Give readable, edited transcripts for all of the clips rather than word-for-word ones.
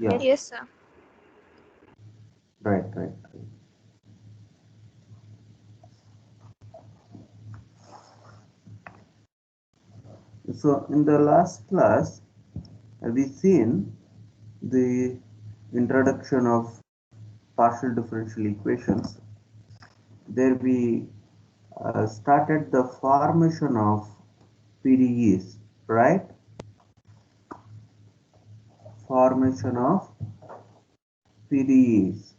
Yeah. Yes, sir. Right, right. So in the last class, we seen the introduction of partial differential equations. There we started the formation of PDEs, right? Formation of PDEs,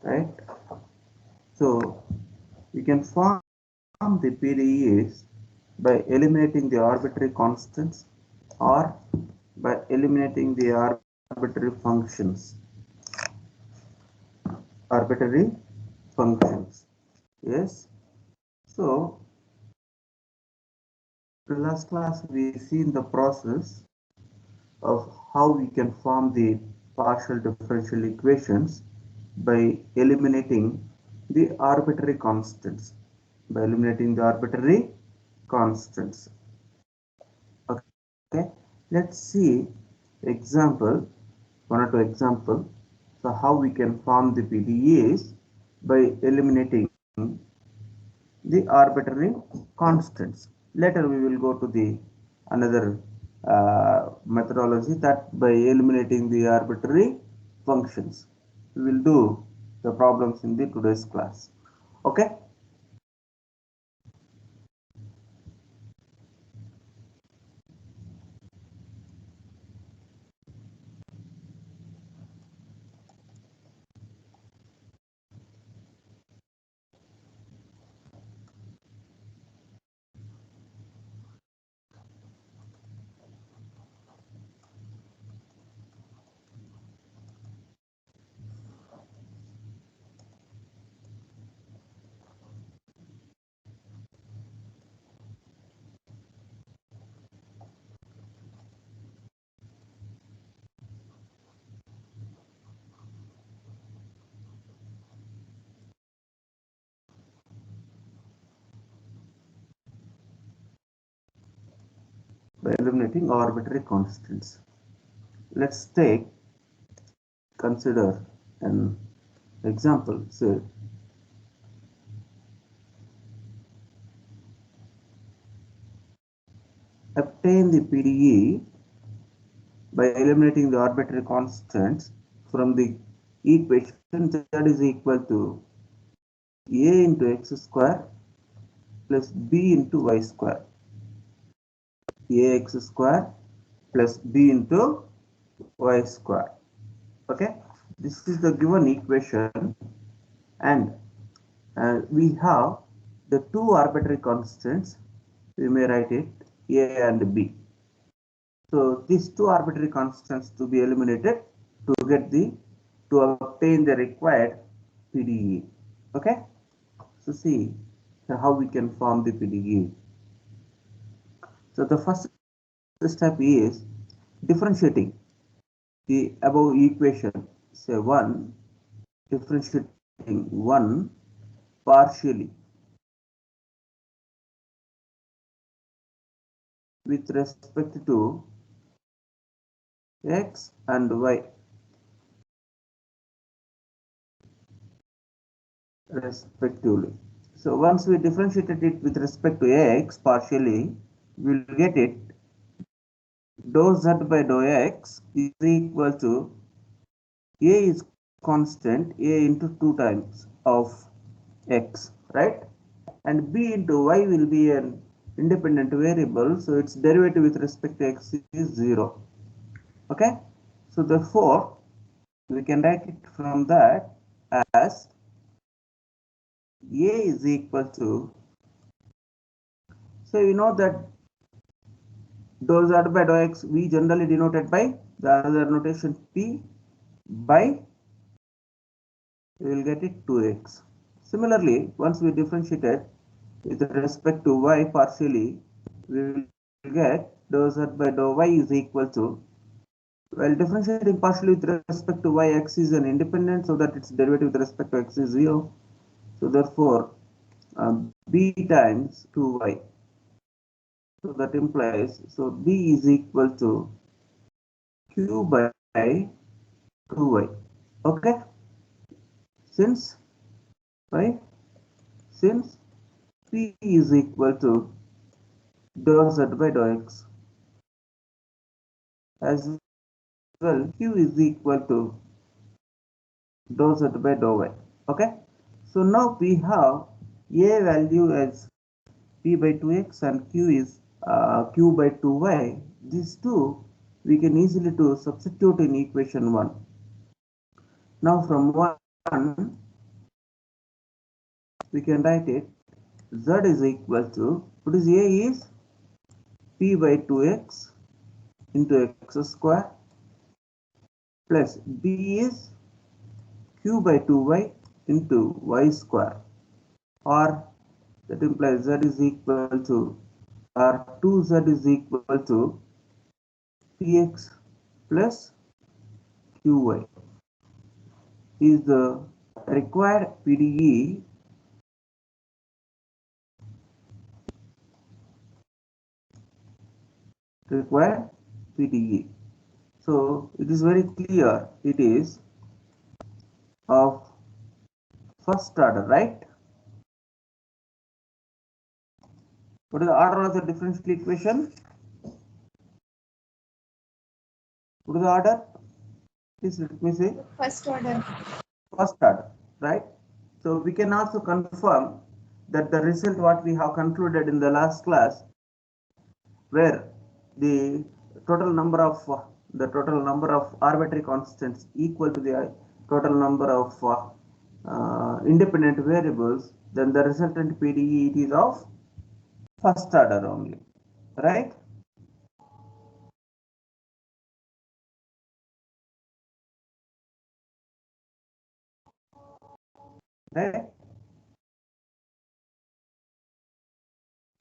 right? So we can form the PDEs by eliminating the arbitrary constants or by eliminating the arbitrary functions. Arbitrary functions. Yes. So the last class we seen the process of how we can form the partial differential equations by eliminating the arbitrary constants. By eliminating the arbitrary constants. Okay, let's see example, one or two example. So how we can form the PDEs by eliminating the arbitrary constants. Later we will go to the another methodology that by eliminating the arbitrary functions. We will do the problems in the today's class. Okay. By eliminating arbitrary constants. Let's consider an example. Say obtain the PDE by eliminating the arbitrary constants from the equation z is equal to a into x square plus b into y square. Ax square plus b into y square. Okay, this is the given equation, and we have the two arbitrary constants. We may write it a and b. So these two arbitrary constants to be eliminated to obtain the required PDE. Okay. So see how we can form the PDE. So the first step is differentiating the above equation. Say 1, differentiating 1 partially with respect to x and y respectively. So once we differentiated it with respect to x partially, we will get it dou z by dou x is equal to a is constant, a into 2 times of x, right? And b into y will be an independent variable, so its derivative with respect to x is 0. Okay, so therefore we can write it from that as a is equal to, so you know that dou z by dou x we generally denoted by the other notation p by, we will get it 2x. Similarly, once we differentiate it with respect to y partially, we will get dou z by dou y is equal to, while differentiating partially with respect to y, x is an independent, so that its derivative with respect to x is 0. So therefore b times 2y, so that implies, so b is equal to q by 2y. Okay, since right, since p is equal to dou z by dou x, as well q is equal to dou z by dou y. Okay, so now we have a value as p by 2x and q is q by 2y. These two we can easily to substitute in equation 1. Now from 1 we can write it z is equal to, what is a is p by 2x into x square plus b is q by 2y into y square, or that implies z is equal to, or 2z is equal to px plus qy is the required PDE required PDE. So it is very clear it is of first order, right? What is the order of the differential equation? What is the order? Please let me say. First order. First order, right? So we can also confirm that the result what we have concluded in the last class, where the total number of arbitrary constants equal to the total number of independent variables, then the resultant PDE it is of first order only, right? Right?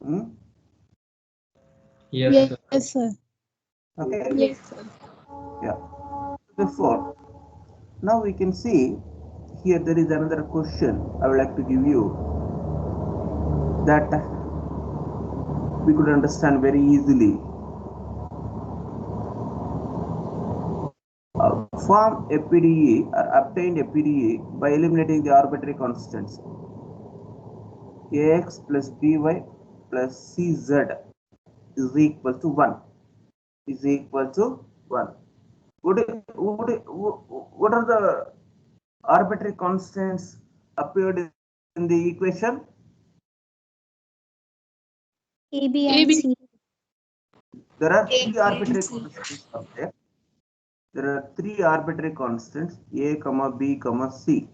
Hmm? Yes, Yes, sir. Okay. Yes, sir. Yeah. Therefore, now we can see here there is another question I would like to give you that we could understand very easily. Form a PDE or obtained a PDE by eliminating the arbitrary constants ax plus by plus cz is equal to 1 is equal to 1. What are the arbitrary constants appeared in the equation? A, B, and C. There are A, three B, arbitrary and C. constants up there. There are three arbitrary constants a, comma b, comma c.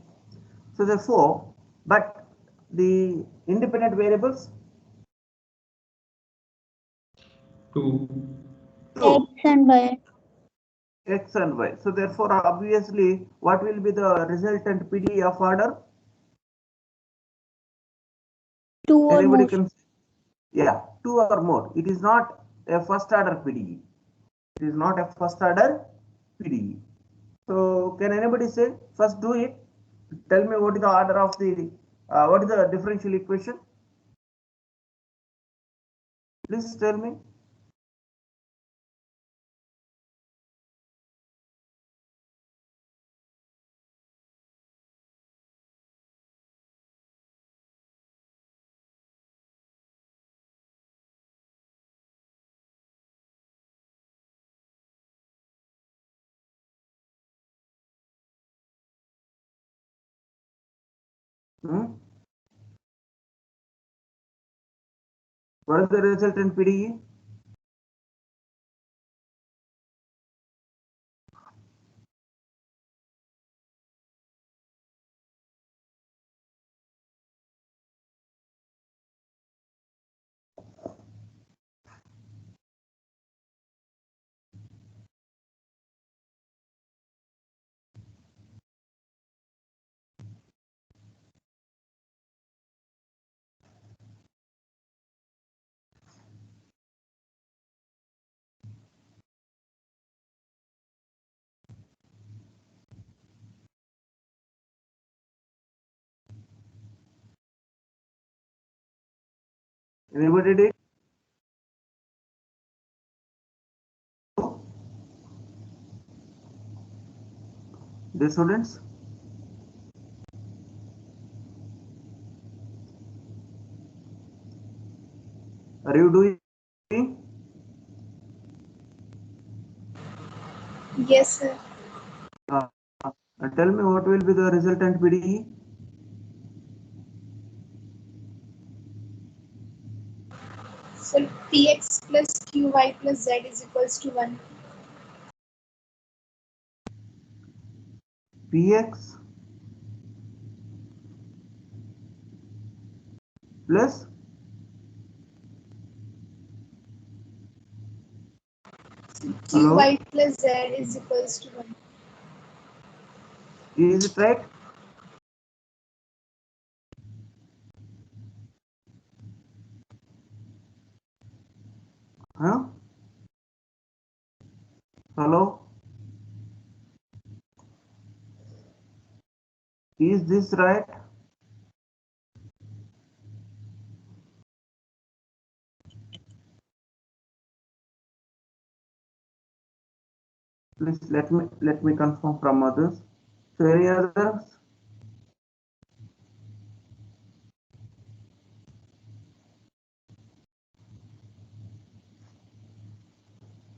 So therefore, but the independent variables, 2. X 2, and Y. x and y. So therefore, obviously, what will be the resultant PDE of order? 2 or Anybody more. can say? Yeah, 2 or more. It is not a first order PDE. It is not a first order PDE. So can anybody say? First do it. Tell me what is the order of the, what is the differential equation? Please tell me. Hmm? What is the resultant PDE? Anybody did? The students? Are you doing? Yes, sir. Tell me what will be the resultant PDE? So px plus qy plus z is equals to 1. Px plus hello, Qy plus z is equals to 1. is it right? Huh? Hello? Is this right? Please let me confirm from others. So any others?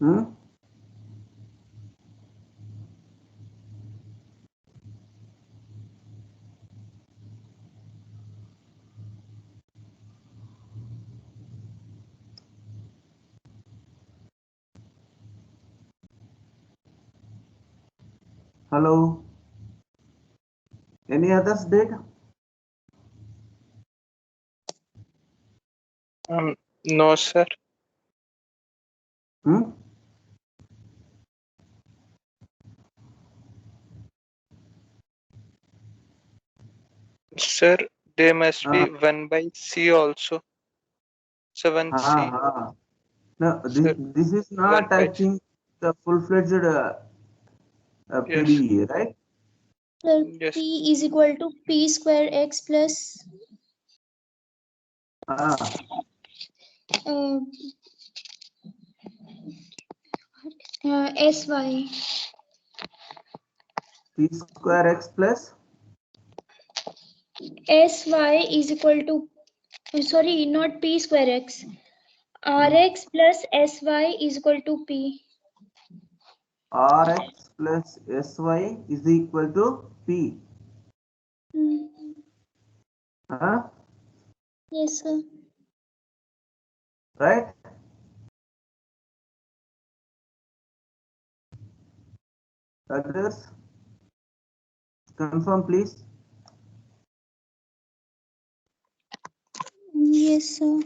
Hmm? Hello? Any others did? No, sir. Hmm? Sir, there must be 1 by C also. 7C, No, sir. this is 1 not, I by C. think, the full-fledged Yes, PDE, right? Sir, yes. p is equal to p square x plus Ah, uh, sy. P square x plus Sy is equal to, sorry, not p square x. Rx plus sy is equal to p. Rx plus Sy is equal to P. Huh? Yes, sir. Right? Others? Confirm, please. Yes, sir.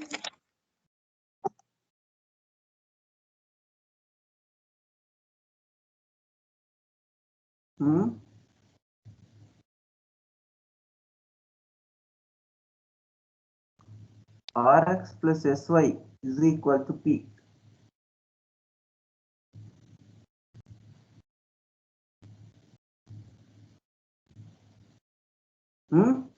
Hmm? Rx plus Sy is equal to P. Hmm?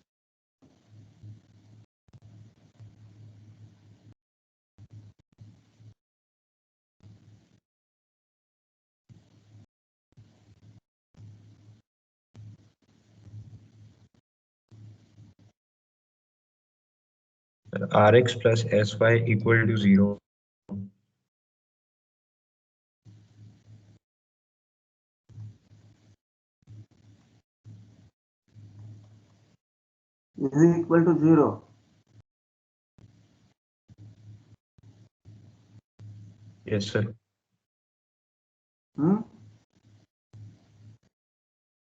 Rx plus Sy equal to 0. Is equal to 0. Yes, sir. Hmm?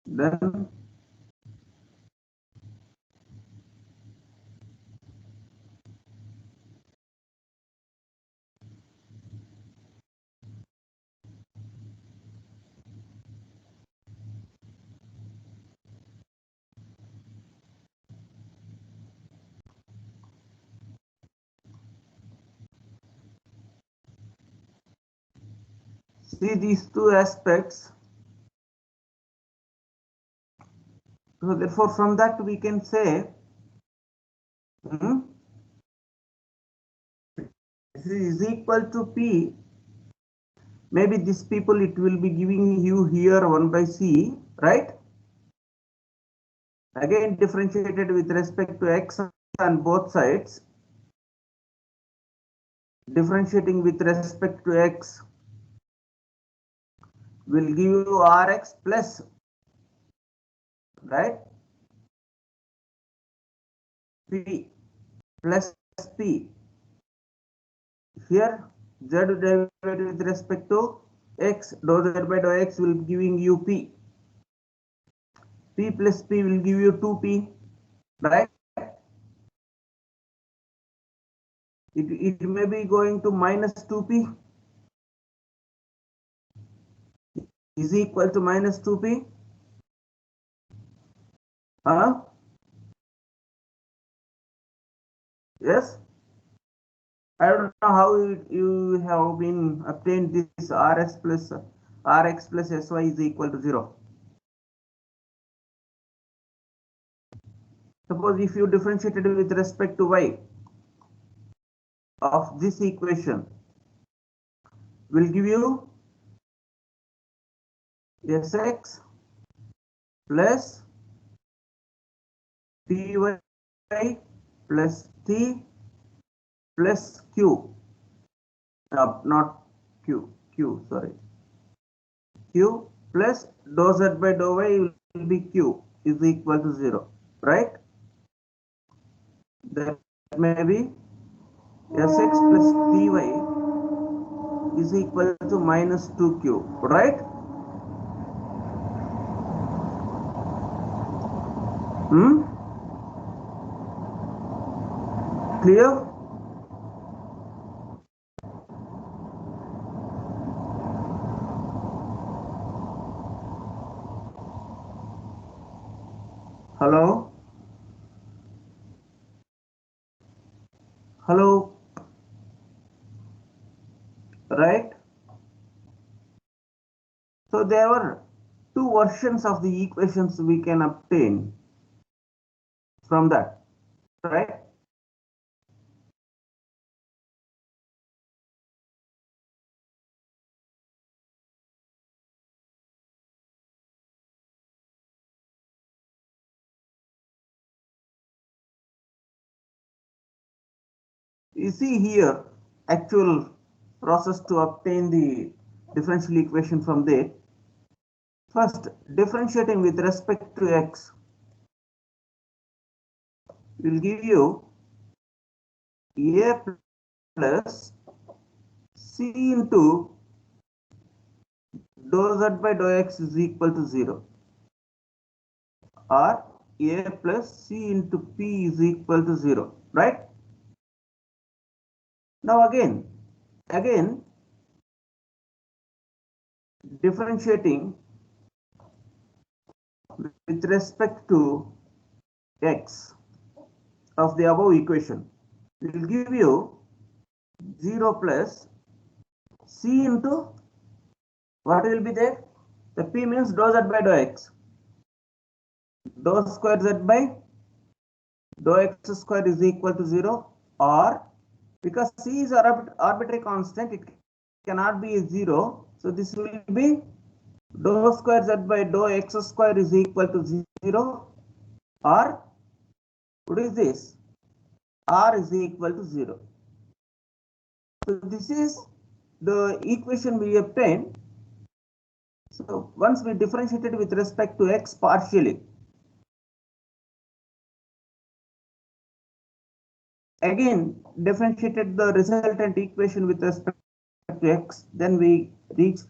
Then see these two aspects. So therefore, from that we can say, this is equal to P. Maybe these people, it will be giving you here 1 by C, right? again differentiated with respect to x on both sides. Differentiating with respect to x will give you Rx plus, right, P plus P. Here z derivative with respect to x, dou z by dou x will be giving you P. P plus P will give you 2P, right? It may be going to minus 2P is equal to minus 2P. Yes. I don't know how you have been obtained this Rx plus Sy is equal to 0. Suppose if you differentiated with respect to y of this equation will give you Sx plus Py plus T plus Q. Not Q, sorry. Q plus dou z by dou y will be Q is equal to 0, right? That may be Sx plus Ty is equal to minus 2Q, right? Clear? Hello? Hello? Right? So there were two versions of the equations we can obtain from that, right? You see here actual process to obtain the differential equation from there. First, differentiating with respect to x will give you a plus c into dou z by dou x is equal to 0, or a plus c into p is equal to 0, right? Now again differentiating with respect to x of the above equation will give you 0 plus c into what will be there? The p means dou z by dou x. Dou square z by dou x square is equal to 0, or because c is arbitrary constant, it cannot be 0. So this will be dou square z by dou x square is equal to 0, or what is this? R is equal to 0. So this is the equation we obtained. So once we differentiated with respect to x partially, again differentiated the resultant equation with respect to x, then we reach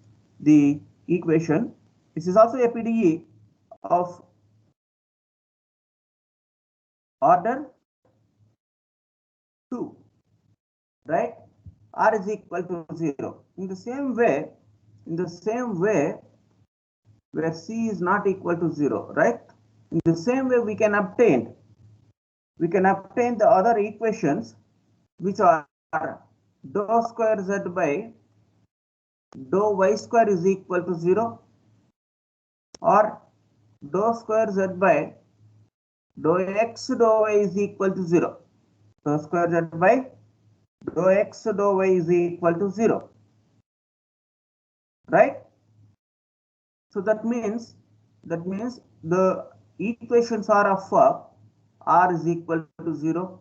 the equation. This is also a PDE of order 2, right? R is equal to 0. In the same way where c is not equal to 0, right? In the same way we can obtain the other equations, which are dou square z by dou y square is equal to 0, or dou square z by dou x dou y is equal to 0. Dou square z by dou x dou y is equal to 0, right? So that means the equations are of R is equal to 0,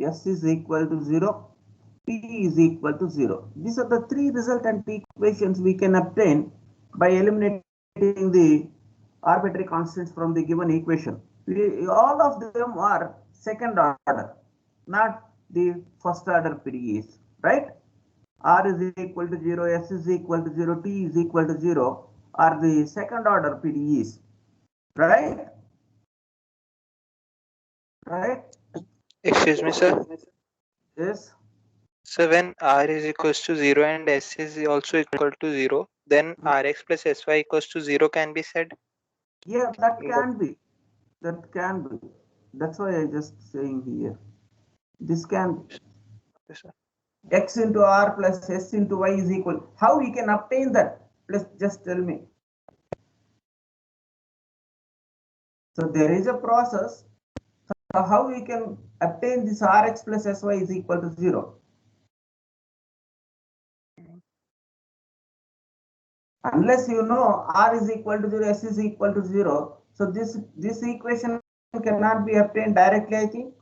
S is equal to 0, T is equal to 0. These are the three resultant equations we can obtain by eliminating the arbitrary constants from the given equation. All of them are second order, not the first order PDEs, right? R is equal to 0, S is equal to 0, T is equal to 0 are the second order PDEs, right? Right? Excuse me, sir. Yes. So when R is equals to 0 and S is also equal to 0, then Rx plus Sy equals to 0 can be said? Yeah, that can be. That can be. That's why I just saying here. This can be. Yes, sir. X into R plus S into Y is equal. How we can obtain that? Please just tell me. So there is a process. So how we can obtain this Rx plus Sy is equal to 0? Unless you know R is equal to 0, S is equal to 0. So this equation cannot be obtained directly, I think.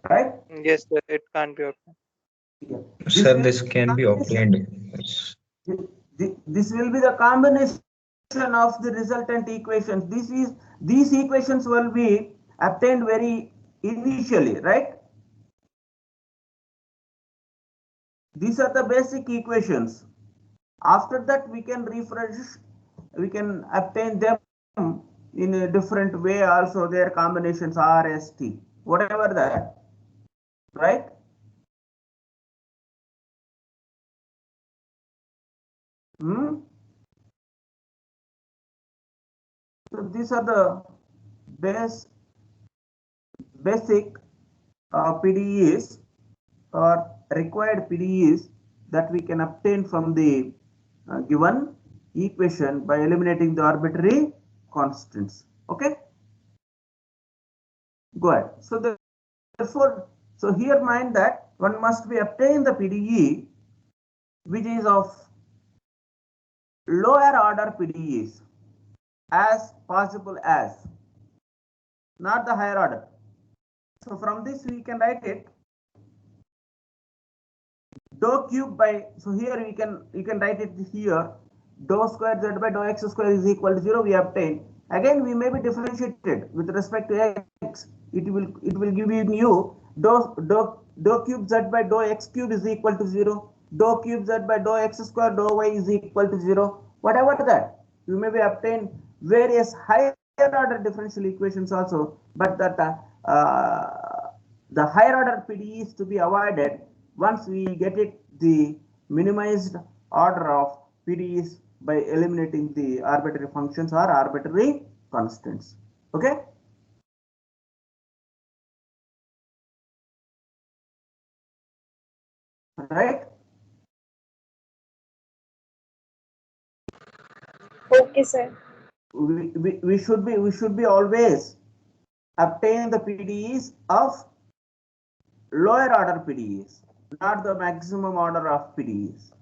Right? Yes, sir, it can't be obtained. Yeah. Sir, this can be obtained. Yes. This will be the combination of the resultant equations. These equations will be obtained very initially, right? These are the basic equations. After that, we can refresh, we can obtain them in a different way also. Their combinations R, S, T, whatever that, right? So these are the basic PDEs or required PDEs that we can obtain from the given equation by eliminating the arbitrary constants. Okay, go ahead. So therefore, so here mind that one must be obtain the PDE which is of lower order PDEs as possible as, not the higher order. So from this we can write it dou cube by, so here you can write it here, dou square z by dou x square is equal to 0 we obtain. Again we may be differentiated with respect to x. It will give you dou cube z by dou x cube is equal to 0, dou cube z by dou x square dou y is equal to 0. Whatever that, you may be obtain various higher order differential equations also, but that the higher order PDE is to be avoided once we get it the minimized order of PDEs by eliminating the arbitrary functions or arbitrary constants. Okay. Right. Okay, sir. We should be always obtain the PDEs of lower order PDEs, not the maximum order of PDEs.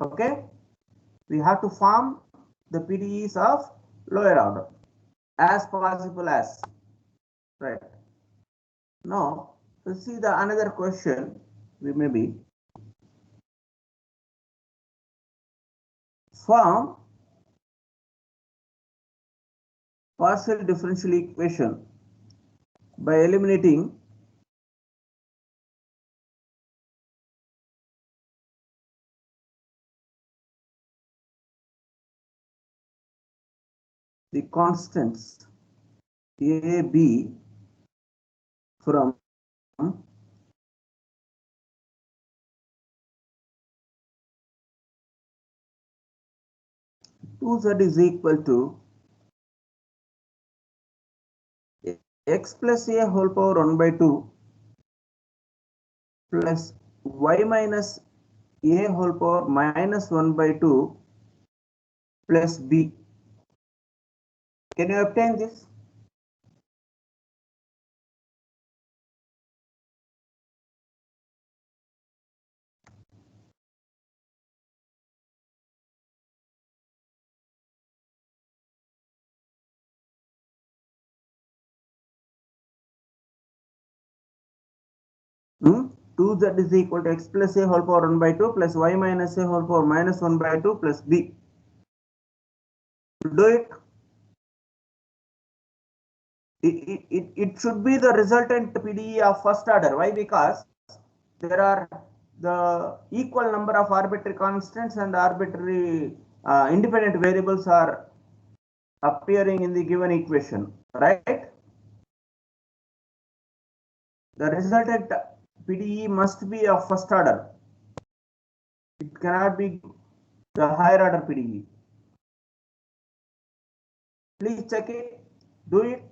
Okay, we have to form the PDEs of lower order as possible as, right? Now, let's see the another question. We may be form partial differential equation by eliminating the constants A, B from 2z is equal to x plus a whole power 1 by 2 plus y minus a whole power minus 1 by 2 plus b. Can you obtain this? 2z is equal to x plus a whole power 1 by 2 plus y minus a whole power minus 1 by 2 plus b. Do it. It should be the resultant PDE of first order. Why? Because there are the equal number of arbitrary constants and arbitrary independent variables are appearing in the given equation, right? The resultant PDE must be of first order. It cannot be the higher order PDE. Please check it. Do it.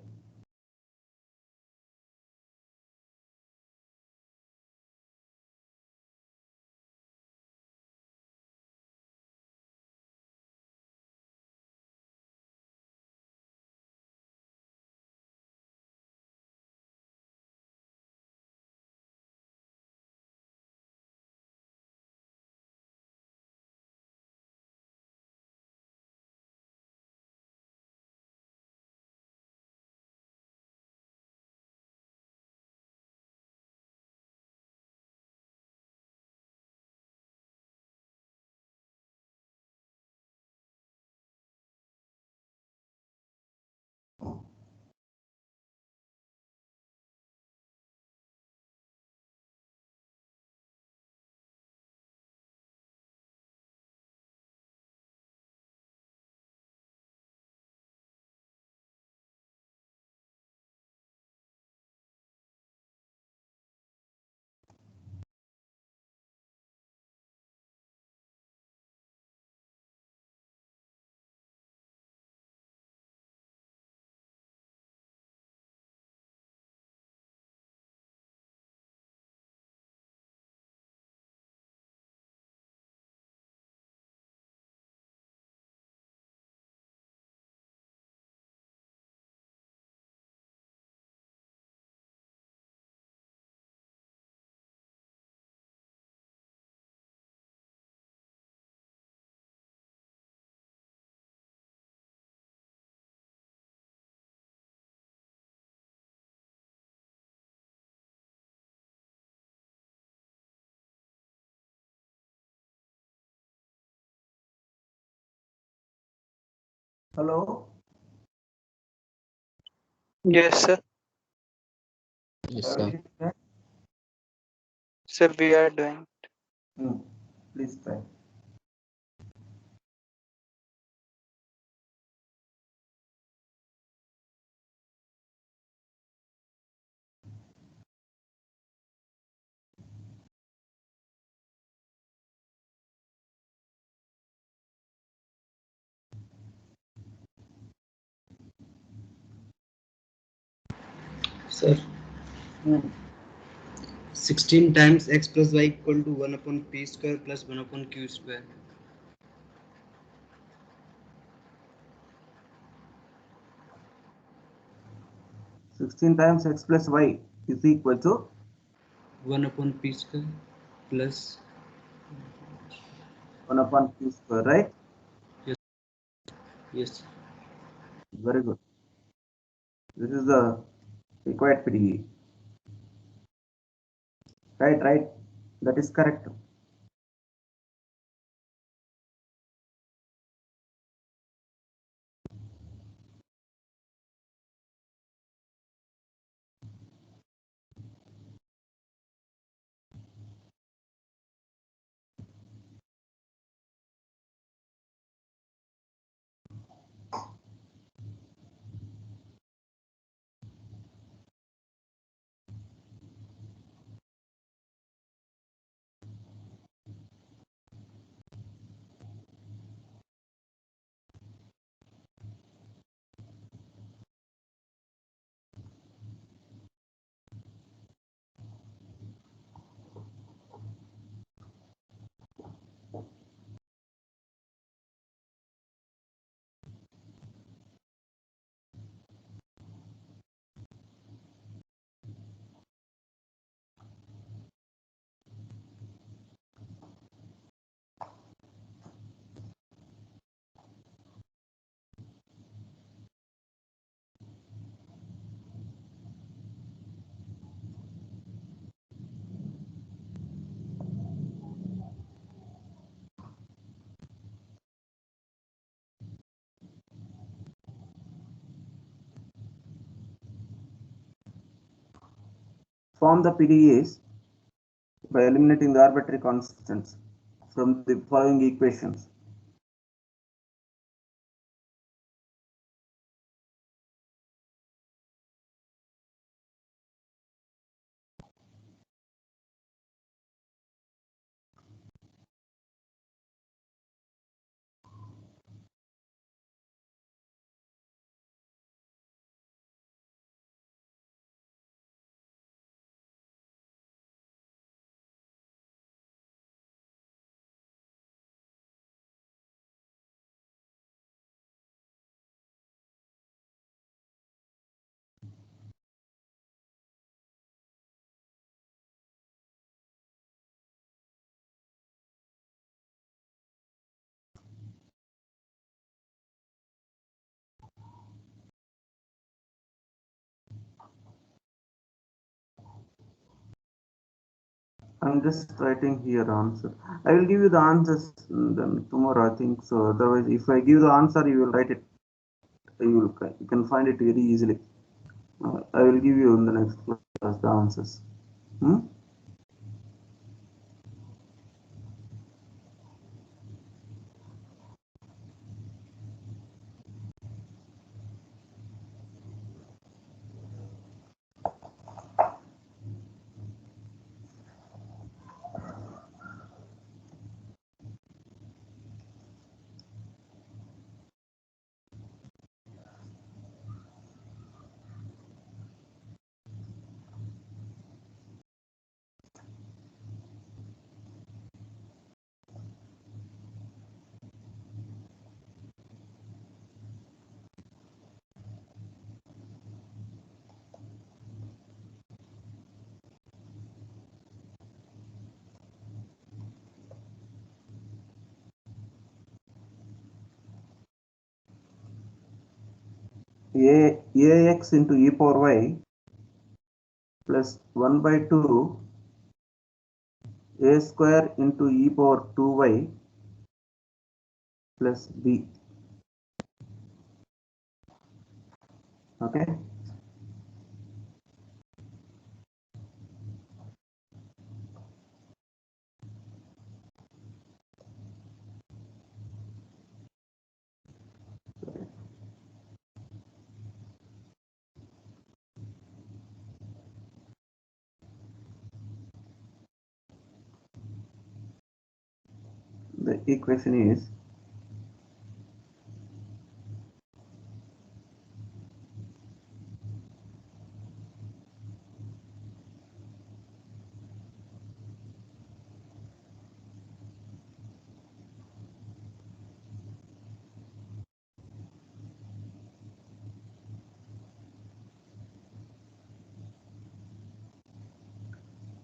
Hello. Yes, sir. Yes, sir. Sir, we are doing. Please try. Sir, 16 times x plus y equal to 1 upon p square plus 1 upon q square. Sixteen times x plus y is equal to 1 upon p square plus 1 upon q square, right? yes. Very good. This is the required PDE. Right. That is correct. form the PDEs by eliminating the arbitrary constants from the following equations. I'm just writing here answer. I will give you the answers then tomorrow, I think so. Otherwise, if I give the answer, you will write it. You can find it very easily. I will give you in the next class the answers. Ax into e power y plus 1 by 2 a square into e power 2y plus b. Okay. The equation is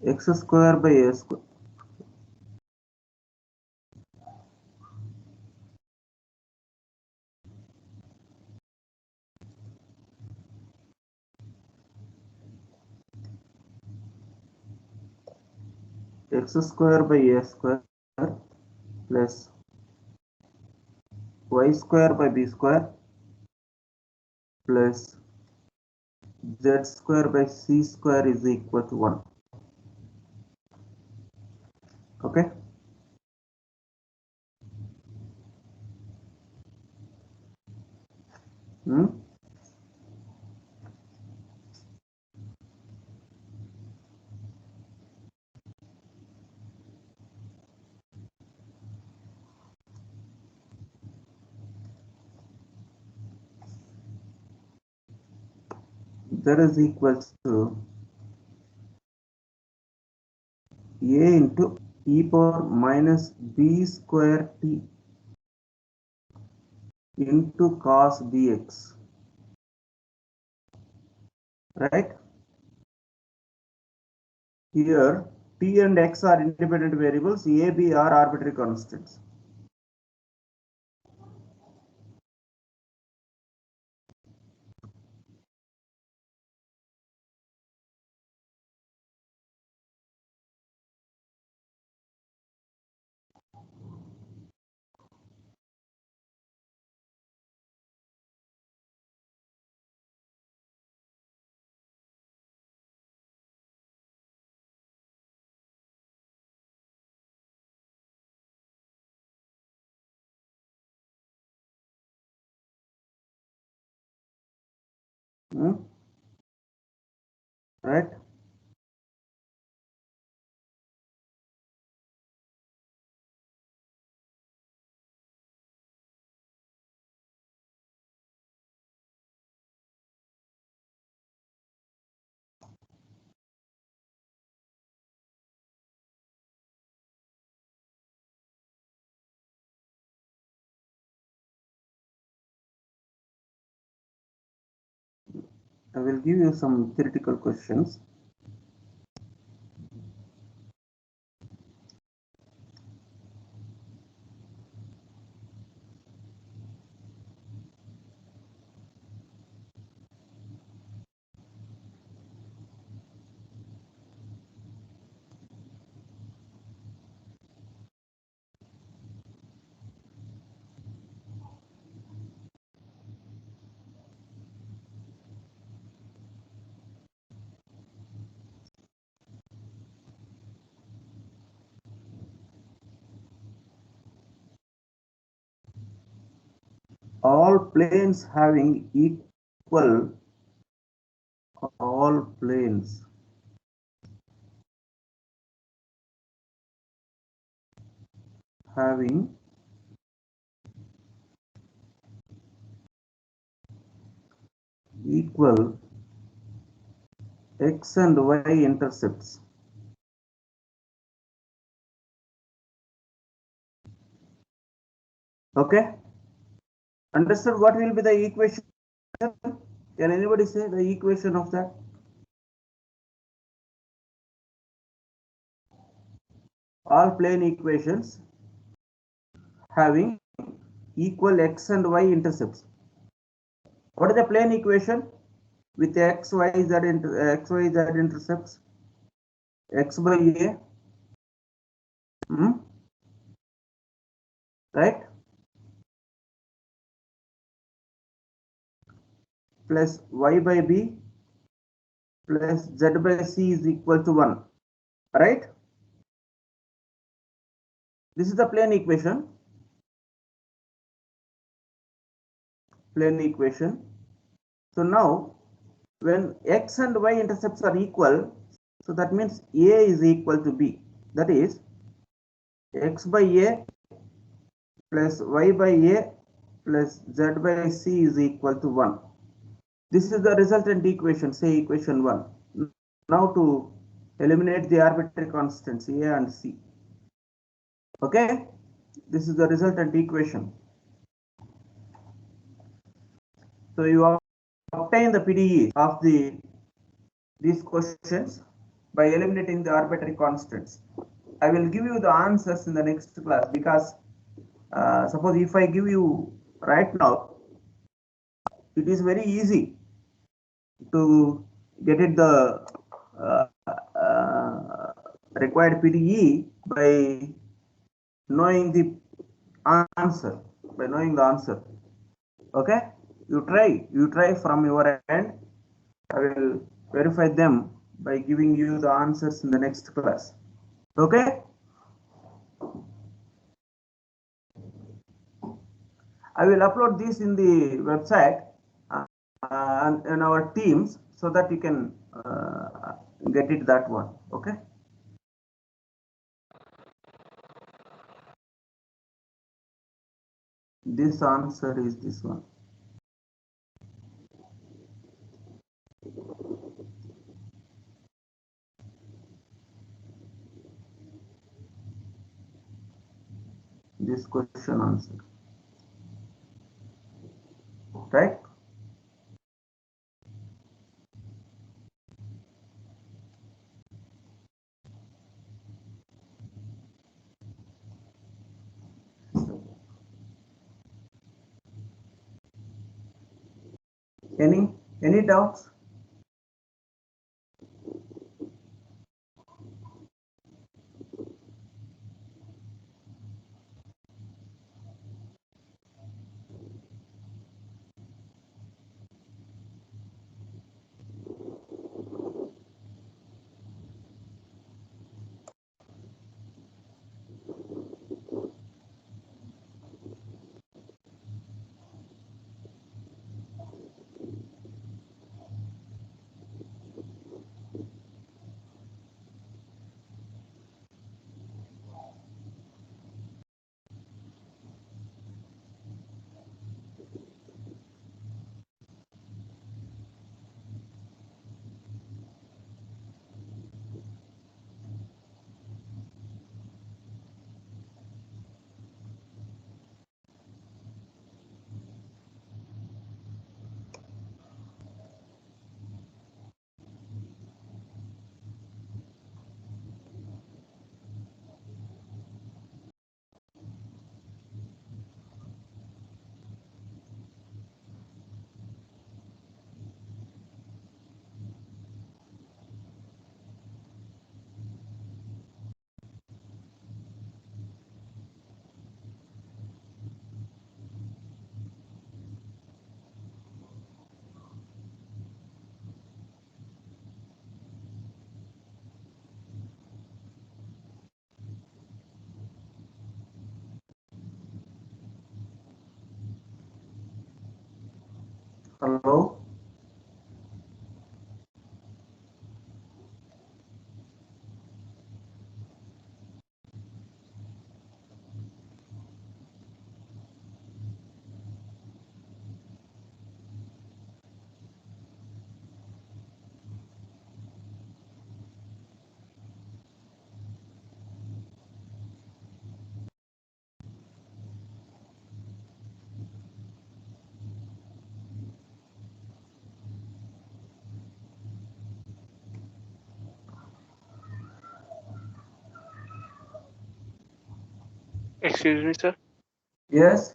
x square by a square x square by a square plus y square by b square plus z square by c square is equal to 1. Okay. That is equals to a into e power minus b square t into cos bx, right? Here t and x are independent variables, a, b are arbitrary constants. Right? I will give you some theoretical questions. All planes having equal, all planes having equal x and y intercepts. Okay, understood what will be the equation? Can anybody say the equation of that? All plane equations having equal x and y intercepts. What is the plane equation with x, y, z, x, y, z intercepts? X by a, right? Plus y by b plus z by c is equal to 1, right? This is the plane equation. Plane equation. So now, when x and y intercepts are equal, so that means a is equal to b. That is x by a plus y by a plus z by c is equal to 1. This is the resultant equation, say equation 1. Now to eliminate the arbitrary constants a and c. Okay, this is the resultant equation. So you obtain the PDE of these questions by eliminating the arbitrary constants. I will give you the answers in the next class, because suppose if I give you right now, it is very easy to get it the required PDE by knowing the answer, Okay, you try from your end. I will verify them by giving you the answers in the next class. Okay, I will upload this in the website and in our Teams, so that you can get it that one. Okay, this answer is this one. This question answer, right? Any doubts? Hello? Excuse me, sir. Yes?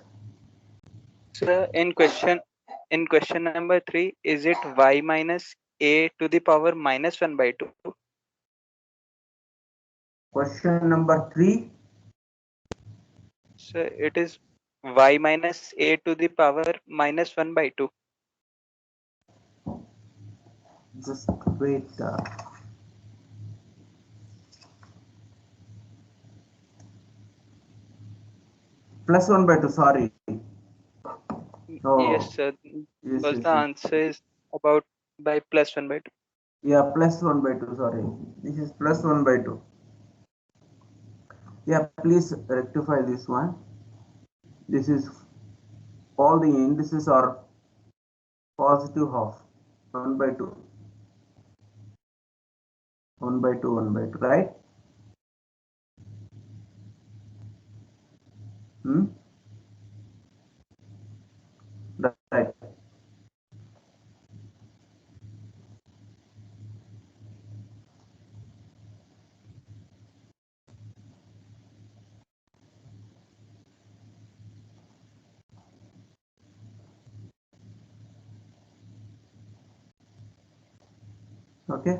Sir, in question number 3, is it y minus a to the power minus 1 by 2? Question number 3. So it is y minus a to the power minus 1 by 2. Just wait. Plus 1 by 2, sorry. Oh, Yes, sir. yes, Because yes, the yes. answer is about by plus 1 by 2. Yeah, plus 1 by 2, sorry. This is plus 1 by 2. Yeah, please rectify this one. This is all the indices are positive half. 1 by 2. 1 by 2, 1 by 2, right? Hmm? Right. Okay.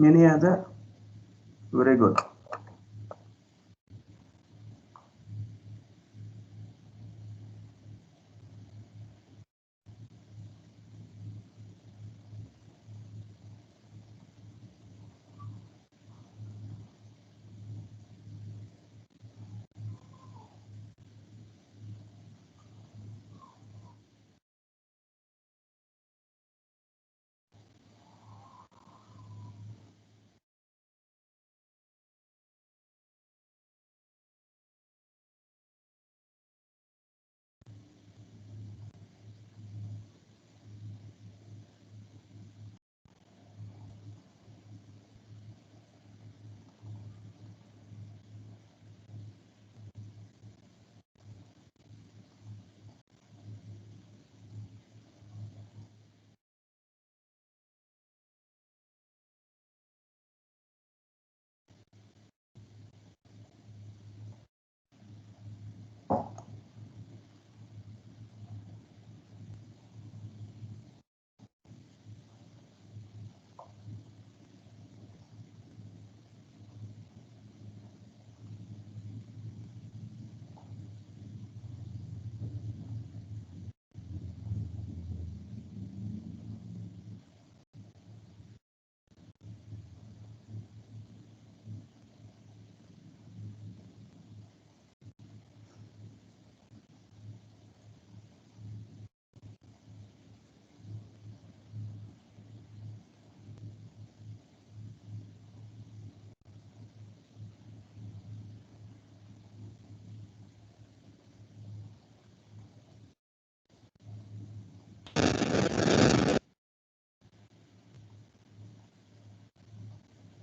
Any other? Very good.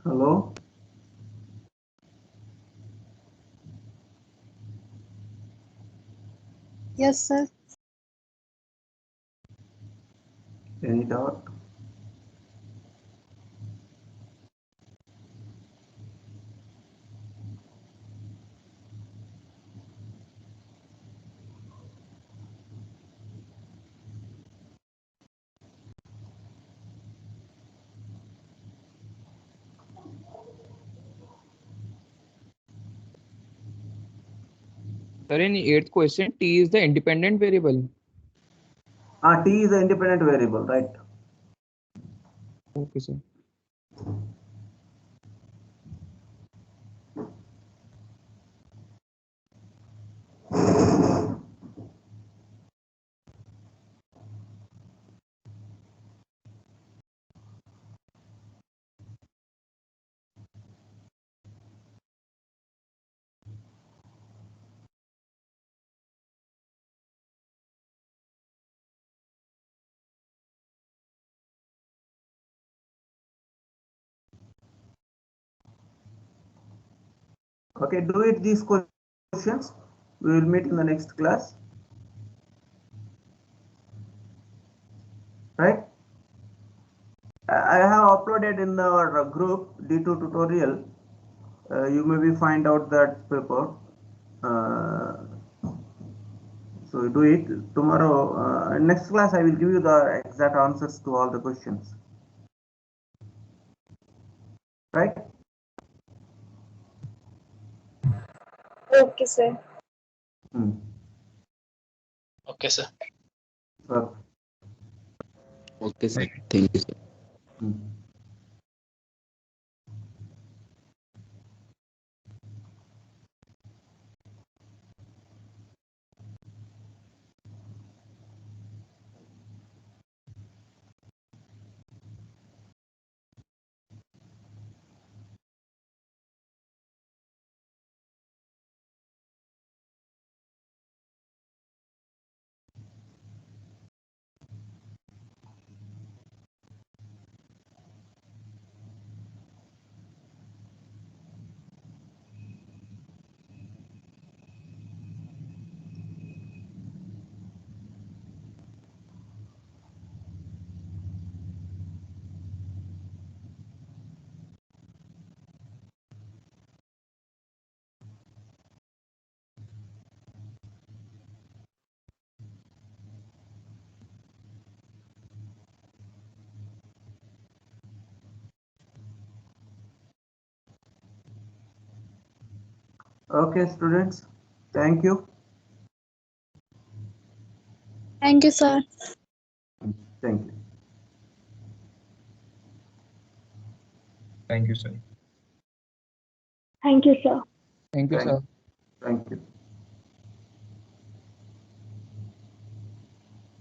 Hello? Yes, sir. Any doubt? Sir, in eighth question, T is the independent variable. T is an independent variable, right? Okay, sir. Okay, do it these questions. We will meet in the next class. Right? I have uploaded in our group D2 tutorial. You maybe find out that paper. So do it tomorrow. Next class, I will give you the exact answers to all the questions. Right? Okay, sir. Okay, sir. So, Okay, sir. Thank you, sir. okay, students. Thank you. Thank you, sir. Thank you. Thank you, sir. Thank you, sir. Thank you, Thank- sir. Thank you.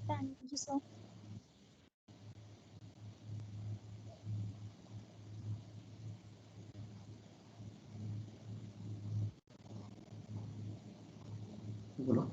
Thank you, sir. बोलो